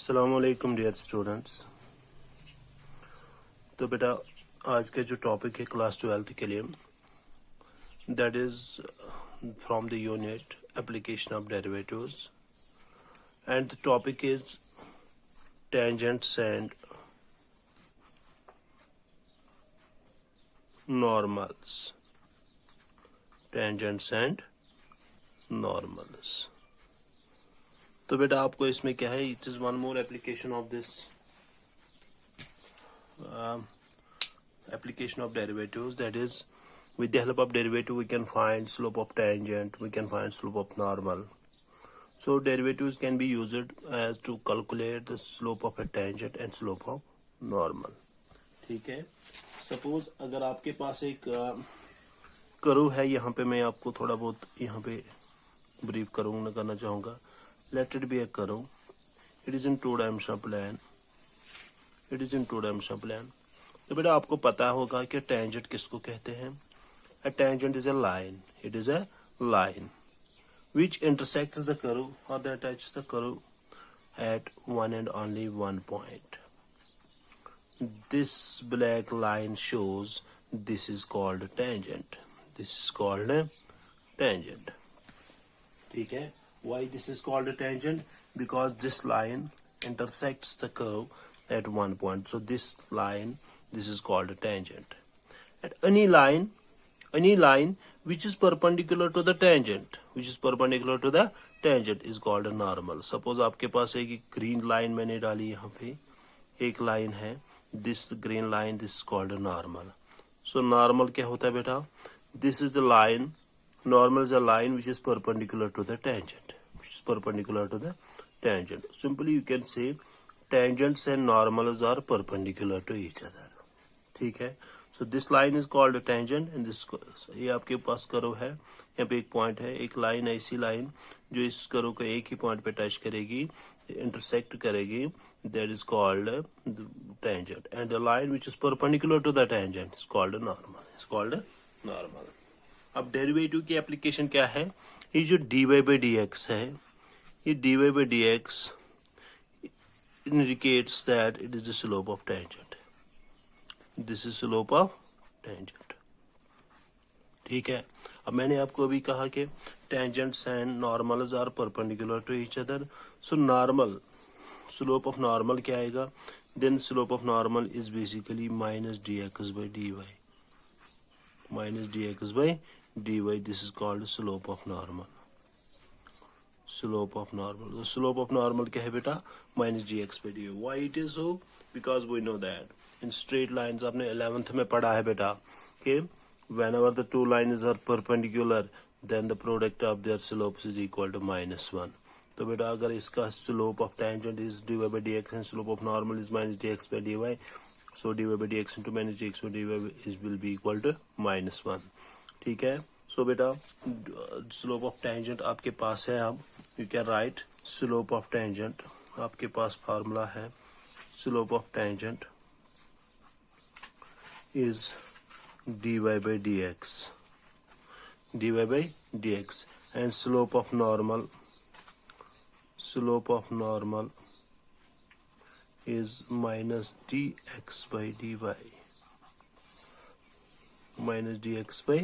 अस्सलामुअलैकुम dear students. तो बेटा आज का जो टॉपिक है क्लास 12 के लिए that is from the unit application of derivatives and the topic is tangents and normals. Tangents and normals. तो बेटा आपको इसमें क्या है, it is one more application of this application of derivatives, that is with the help of derivative we can find slope of tangent, we can find slope of normal. So derivatives can be used as to calculate the slope of a tangent and slope of normal. ठीक है। Suppose अगर आपके पास एक curve है, यहाँ पे मैं आपको थोड़ा बहुत यहाँ पे ब्रीफ करना चाहूंगा। Let it be a curve, it is in two dimensional plane, it is in two dimensional plane. तो बेटा आपको पता होगा कि टेंजेंट किसको कहते हैं। A tangent is a line. It is a line which intersects the curve or that touches the curve at one and only one point. This black line shows this is called a tangent. This is called a tangent. ठीक है। Why this is called a tangent? Because this line intersects the curve at one point. So this line, this is called a tangent. And any line which is perpendicular to the tangent, is called a normal. Suppose आपके पास एक green line मैंने डाली, यहाँ पे एक line है, this green line, this is called a normal. So normal क्या होता है बेटा? This is the line, normal is a line which is perpendicular to the tangent, Simply you can say tangents and normals are perpendicular to each other. ठीक है। So this line is called a tangent and this, ये आपके पास curve है, यहाँ पे एक point है, एक लाइन ऐसी लाइन जो इस कर्व को एक ही पॉइंट पे टच करेगी, इंटरसेक्ट करेगी, that is called the tangent, and the line which is perpendicular to the tangent is called a normal. अब डेरिवेटिव की एप्लीकेशन क्या है? ये जो dy by dx है, ये dy by dx indicates that it is the slope of tangent. This is slope of tangent. ठीक है। अब मैंने आपको अभी कहा कि tangents and normals are perpendicular to each other. So normal, slope of normal क्या आएगा? Then slope of normal is basically minus dx by dy. This is called slope of normal. The slope of normal क्या है बेटा? Minus dx by dy. Why it is so? Because we know that in straight lines, आपने 11th में पढ़ा है बेटा कि whenever the two lines are perpendicular then the product of their slopes is equal to -1. तो बेटा अगर इसका slope of tangent is dy by dx and slope of normal is minus dx by dy, so dy by dx into minus dx by dy will be equal to -1. ठीक है। so बेटा slope of tangent आपके पास है। अब you can write slope of tangent, आपके पास formula है, slope of tangent is dy by dx, and slope of normal is minus dx by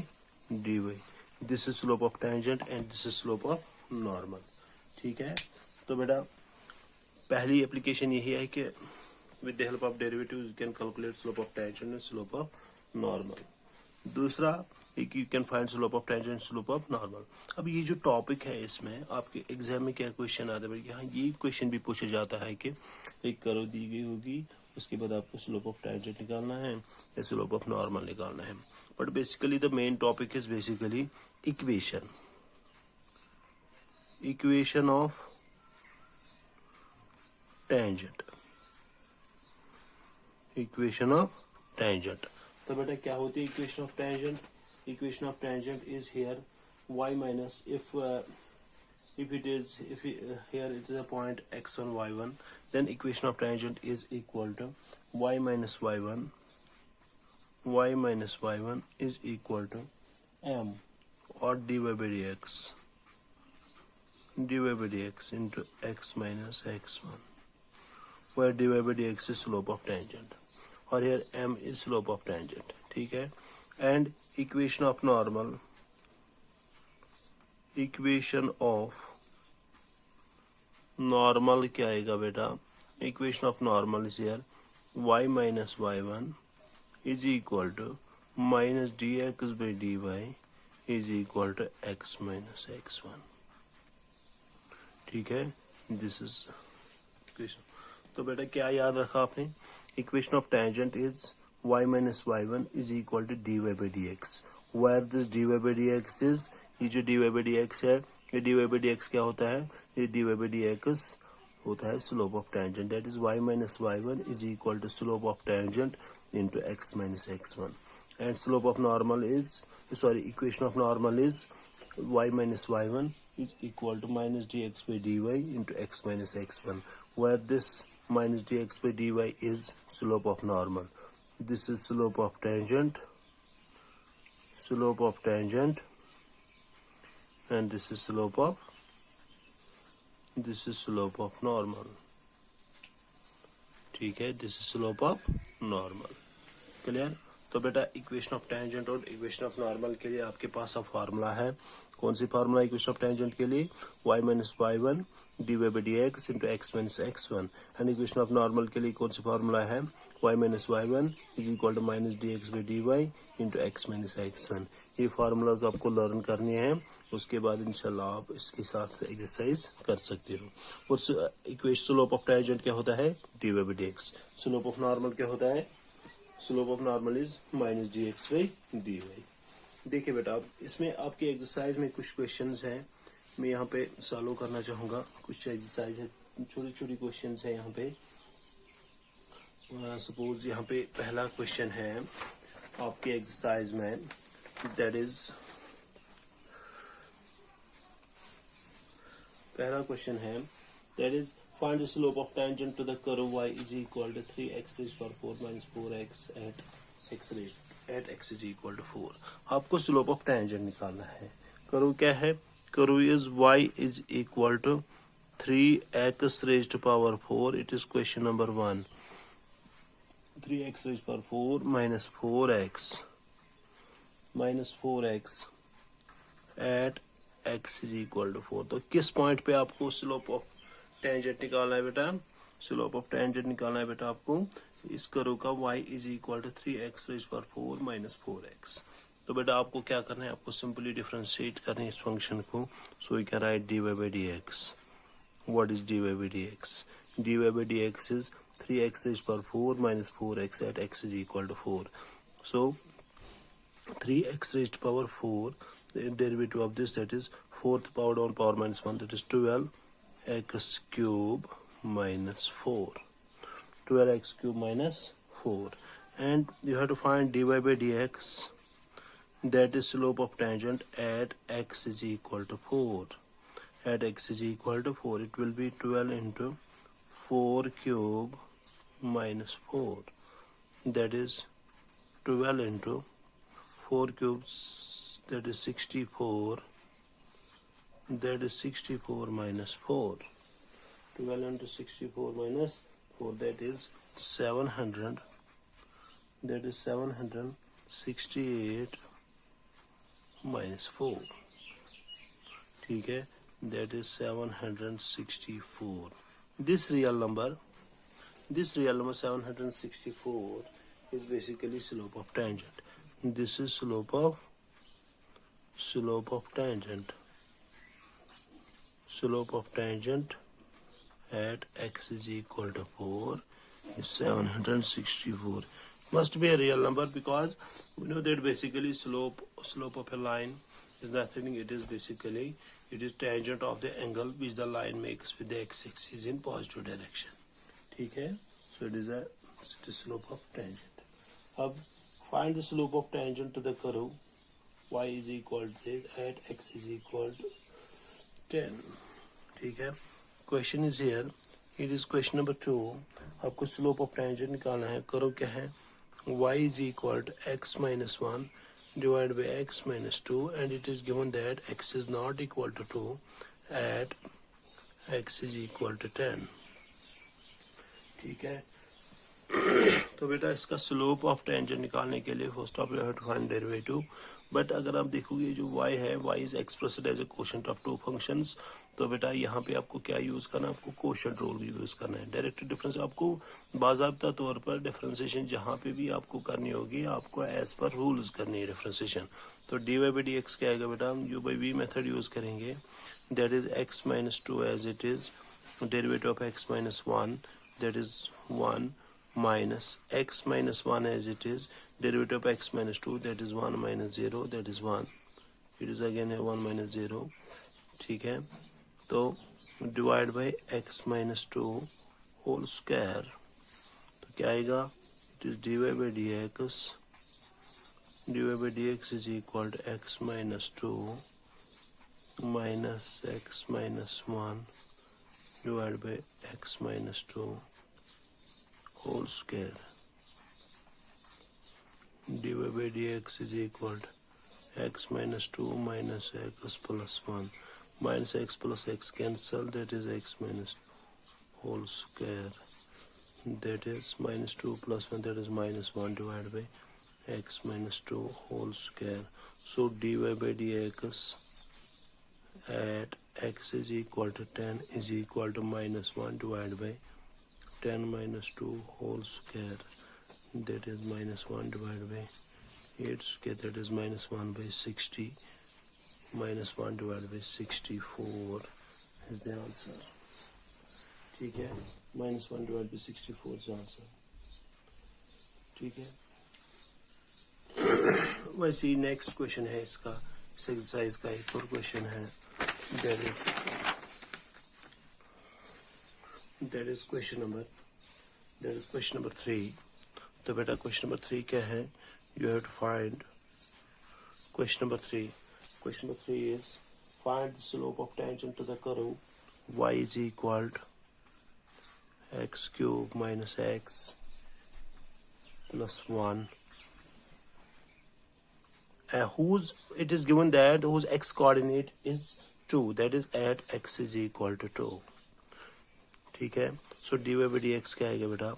dy, This is slope of tangent and this is slope of normal. ठीक है। तो बेटा पहली application यही है कि with the help of derivatives you can calculate slope of tangent and slope of normal. दूसरा you can find slope of tangent and slope of normal. अब ये जो टॉपिक है इसमें आपके एग्जाम में क्या क्वेश्चन आता है? यहाँ ये क्वेश्चन भी पूछा जाता है कि एक कर्व दी गई होगी, उसके बाद आपको स्लोप ऑफ tangent निकालना है या स्लोप ऑफ नॉर्मल निकालना है। But basically the main topic is basically equation of tangent. Equation of tangent. तो बेटा क्या होती है equation of tangent? Equation of tangent is here y minus if it is here it is a point x1 y1, then equation of tangent is equal to y minus y1 is equal to m or dy by dx into x minus x1. where dy by dx is slope of tangent, और here m is slope of tangent. ठीक है, and equation of normal क्या आएगा बेटा? Equation of normal is here y minus y1 is equal to minus dx by dy is equal to x minus x1. ठीक है, this is equation. तो बेटा क्या याद रखा आपने? Equation of tangent is y minus y1 is equal to dy by dx, where this dy by dx is, ये जो dy by dx है, ये dy by dx क्या होता है? ये dy by dx होता है slope of tangent. That is y minus y1 is equal to slope of tangent into x minus x1, and slope of normal is, sorry, equation of normal is y minus y1 is equal to minus dx by dy into x minus x1, where this minus dx by dy is slope of normal. This is slope of tangent, and this is slope of normal. ठीक है, this is slope of normal. Clear? तो बेटा equation of tangent और equation of normal के लिए आपके पास अब formula है. कौन सी फार्मूला इक्वेशन ऑफ टेंजेंट के लिए? y minus y1 dy by dx into x minus x1. And equation of normal के लिए कौन सी फार्मूला है? y minus y1 is equal to minus dx by dy into x minus x1. ये formulas आपको learn करनी है, उसके बाद इंशाल्लाह आप इसके साथ एक्सरसाइज कर सकते हो. और इक्वेशन स्लोप ऑफ टेंजेंट क्या होता है? dy by dx. Slope of normal क्या होता है? Slope of normal is minus dx by dy. देखिए बेटा, अब इसमें आपकी एक्सरसाइज में कुछ क्वेश्चंस हैं, मैं यहाँ पे सॉल्व करना चाहूंगा. कुछ एक्सरसाइज है, छोटी छोटी क्वेश्चंस है यहाँ पे. सपोज यहाँ पे पहला क्वेश्चन है आपके एक्सरसाइज में, दैट इज पहला क्वेश्चन है, that is find the slope of tangent to the curve y is equal to 3x raised to 4 minus 4x at x is equal to 4. आपको स्लोप ऑफ टेंजेंट निकालना है. Curve क्या है? Curve is y is equal to 3x raised to power 4. It is question number 1. 3x raised to power 4 minus 4x at x is equal to 4. तो किस point पे आपको slope of tangent निकालना है बेटा? स्लोप ऑफ टेंजेंट निकालना है बेटा आपको इस कर्व का y is equal to 3x raised to 4 minus 4x. तो बेटा आपको क्या करना है? आपको सिंपली डिफरेंशिएट करना है इस फंक्शन को. So you can write dy by dx. What is dy by dx? dy by dx is 3x raised to 4 minus 4x at x is equal to 4. So 3x raised to power 4, the derivative of this, that is 4th power down power minus 1, that is 12x cube minus 4. 12x cube minus 4. And you have to find dy by dx, that is slope of tangent at x is equal to 4. At x is equal to 4, it will be 12 into 4 cube minus 4. That is 12 into 4 cubes, that is 64. That is 64 minus 4. 12 into 64 minus 4, that is 700. That is 768 minus 4. ठीक है, that is 764. This real number 764 is basically slope of tangent. This is slope of tangent. Slope of tangent at x is equal to 4 is 764. Must be a real number because we know that basically slope of a line is nothing. It is tangent of the angle which the line makes with the x-axis in positive direction. ठीक है, so it is slope of tangent. अब find the slope of tangent to the curve y is equal to at x is equal to 10. ठीक है, question is here. It is question number 2. आपको slope of tangent निकालना है. Curve क्या है? y is equal to x minus 1 divided by x minus 2, and it is given that x is not equal to 2 at x is equal to 10. ठीक है। तो बेटा इसका स्लोप ऑफ टेंजेंट निकालने के लिए first of you have to find derivative. But अगर आप देखोगे जो y है, y is expressed as a quotient of two functions, तो बेटा यहाँ पे आपको क्या यूज करना है, आपको कोशेंट रूल यूज करना है। डायरेक्ट डिफरेंस आपको बाज़ाब्ता तौर पर डिफरेंशिएशन जहाँ पे भी आपको करनी होगी, आपको एज पर रूल्स करनी है डिफरेंशिएशन। तो D Y by D X क्या आएगा बेटा, हम U by V method use करेंगे, that is x minus two as it is, derivative of x minus one, that is 1 minus x minus 1 as it is, derivative of x minus 2, that is 1 minus 0, that is 1, it is again a 1 minus 0, ठीक है। तो divide by x minus 2 whole square, तो क्या आएगा, it is d Y by D x is equal to x minus 2 minus x minus 1 divide by x minus 2 whole square, dy by dx is equal to x minus 2 minus x plus 1, minus x plus x cancel, that is x minus whole square, that is minus 2 plus 1, that is minus 1 divided by x minus 2 whole square. So dy by dx at x is equal to 10 is equal to minus 1 divided by 10 minus 2 whole square, that is minus 1 divided by 8 square, that is minus 1 by 60, minus 1 divided by 64 is the answer, ठीक है, minus 1 divided by 64 is the answer, ठीक है। वैसे ही next question है इसका, इस exercise का एक और क्वेश्चन है, that is question number 3। तो बेटा क्वेश्चन नंबर 3 क्या है, you have to find question number 3 is find the slope of tangent to the curve y is equal to x cube minus x plus 1, whose it is given that whose x coordinate is 2, that is at x is equal to 2, ठीक है। So D Y by D X क्या आएगा बेटा,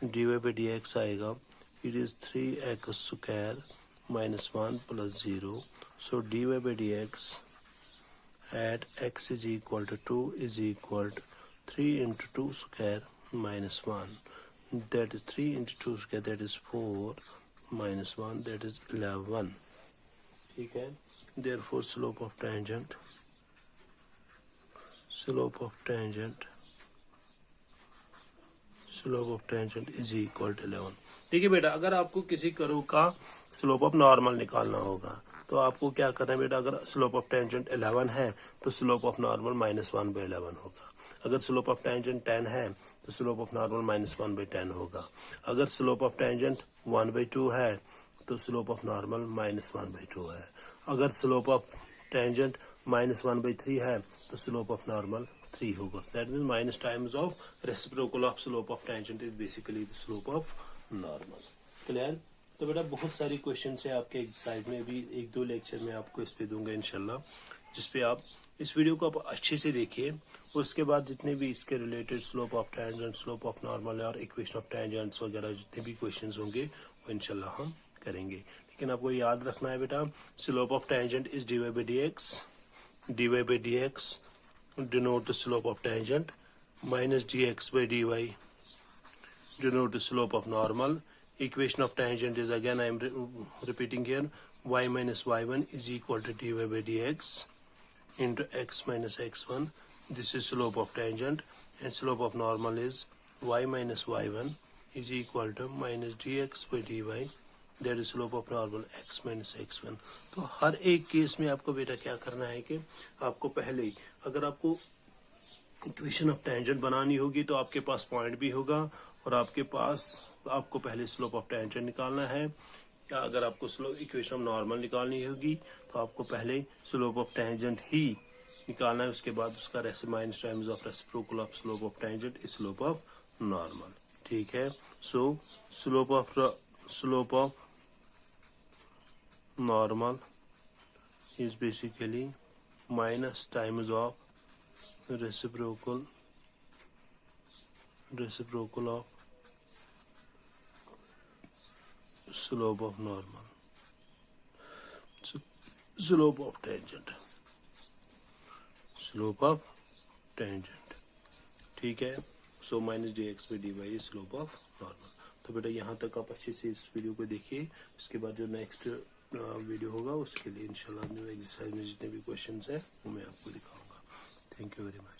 D Y by D X आएगा, it is 3x square minus 1 plus 0, so D Y by D X at x is equal to 2 is equal to 3 into 2 square minus 1, that is 3 into 2 square, that is 4 minus 1, that is 11, ठीक है। Therefore slope of tangent is equal to 11। देखिए बेटा, अगर आपको किसी curve का slope of normal निकालना होगा तो आपको क्या करना है बेटा, अगर स्लोप ऑफ टेंजेंट 11 है तो स्लोप ऑफ नॉर्मल -1 by 11 होगा। अगर स्लोप ऑफ टेंजेंट 10 है तो स्लोप ऑफ नॉर्मल -1 by 10 होगा। अगर स्लोप ऑफ टेंजेंट 1/2 है तो स्लोप ऑफ नॉर्मल -1/2 है। अगर स्लोप ऑफ टेंजेंट -1/3 है तो स्लोप ऑफ नॉर्मल 3 होगा। That means minus times of reciprocal of slope of tangent is basically the slope of normal. Clear? तो बेटा बहुत सारी क्वेश्चन है आपके एक्सरसाइज में, भी 1-2 लेक्चर में आपको इस पे दूंगा इंशाल्लाह, जिसपे आप इस वीडियो को आप अच्छे से देखिए। उसके बाद जितने भी इसके related slope of tangent, slope of normal और इक्वेशन ऑफ टेंजेंट्स वगैरह जितने भी क्वेश्चंस होंगे वो इंशाल्लाह हम करेंगे। लेकिन आपको याद रखना है बेटा, slope of tangent is dy by dx, dy by dx denote the slope of tangent, minus dx by dy denote the slope of normal. Equation of tangent is, again I am repeating here, y minus y1 is equal to dy by dx into x minus x1. This is slope of tangent, and slope of normal is y minus y1 is equal to minus dx by dy, that is slope of normal x minus x1. तो हर एक case में आपको बेटा क्या करना है कि आपको पहले ही, अगर आपको इक्वेशन ऑफ टेंजेंट बनानी होगी तो आपके पास पॉइंट भी होगा और आपके पास आपको पहले स्लोप ऑफ टेंजेंट निकालना है, या अगर आपको इक्वेशन ऑफ नॉर्मल निकालनी होगी तो आपको पहले स्लोप ऑफ टेंजेंट ही निकालना है, उसके बाद उसका minus times of reciprocal of slope of tangent is slope of normal. ठीक है, so slope of normal is basically minus times of reciprocal reciprocal of slope of normal, slope of tangent, slope of tangent, ठीक है। So minus d x by d y slope of normal. तो बेटा यहाँ तक आप अच्छे से इस वीडियो को देखिए। इसके बाद जो नेक्स्ट वीडियो होगा उसके लिए इंशाल्लाह न्यू एक्सरसाइज में जितने भी क्वेश्चंस है वो मैं आपको दिखाऊंगा। Thank you very much.